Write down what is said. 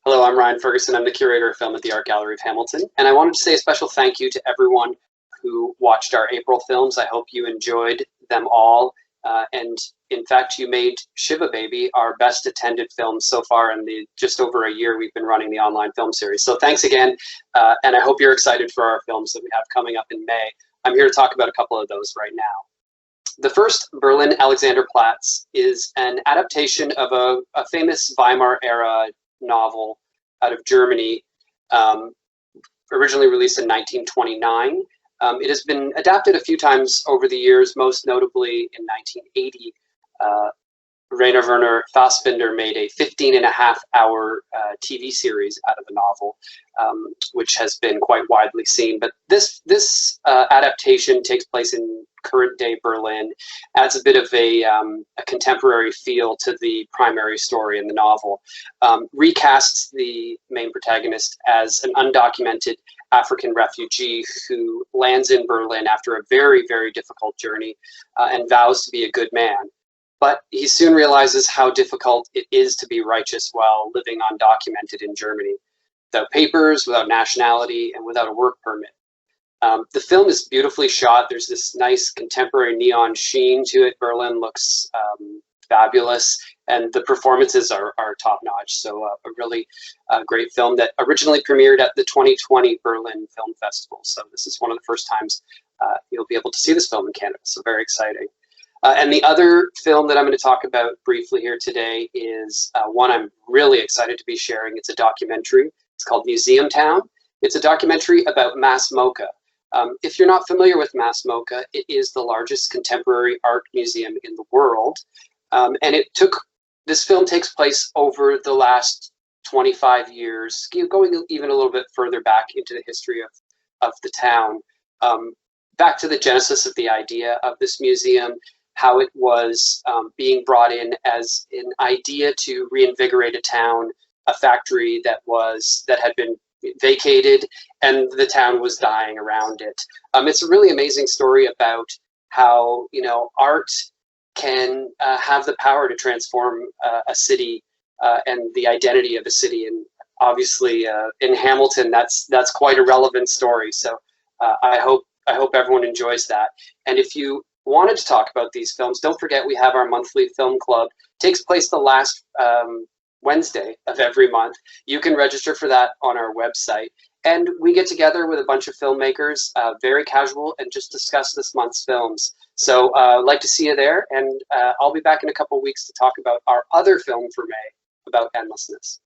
Hello, I'm Ryan Ferguson. I'm the curator of film at the Art Gallery of Hamilton, and I wanted to say a special thank you to everyone who watched our April films. I hope you enjoyed them all, and in fact, you made Shiva Baby our best attended film so far in the just over a year we've been running the online film series. So thanks again, and I hope you're excited for our films that we have coming up in May. I'm here to talk about a couple of those right now. The first, Berlin Alexander Platts, is an adaptation of a famous Weimar era novel out of Germany, originally released in 1929. It has been adapted a few times over the years, most notably in 1980. Rainer Werner Fassbinder made a 15-and-a-half-hour TV series out of the novel, which has been quite widely seen. But this adaptation takes place in current-day Berlin, adds a bit of a contemporary feel to the primary story in the novel, recasts the main protagonist as an undocumented African refugee who lands in Berlin after a very, very difficult journey and vows to be a good man. But he soon realizes how difficult it is to be righteous while living undocumented in Germany, without papers, without nationality, and without a work permit. The film is beautifully shot. There's this nice contemporary neon sheen to it. Berlin looks fabulous, and the performances are top-notch. So a really great film that originally premiered at the 2020 Berlin Film Festival. So this is one of the first times you'll be able to see this film in Canada. So very exciting. And the other film that I'm going to talk about briefly here today is one I'm really excited to be sharing. It's a documentary. It's called Museum Town. It's a documentary about Mass MoCA. If you're not familiar with Mass MoCA, it is the largest contemporary art museum in the world. And this film takes place over the last 25 years, going even a little bit further back into the history of the town, back to the genesis of the idea of this museum, how it was being brought in as an idea to reinvigorate a town, a factory that had been vacated, and the town was dying around it. It's a really amazing story about how art can have the power to transform a city and the identity of a city. And obviously, in Hamilton, that's quite a relevant story. So I hope everyone enjoys that. And if you wanted to talk about these films, don't forget we have our monthly film club. It takes place the last Wednesday of every month. You can register for that on our website. And we get together with a bunch of filmmakers, very casual, and just discuss this month's films. So I'd like to see you there, and I'll be back in a couple of weeks to talk about our other film for May, about endlessness.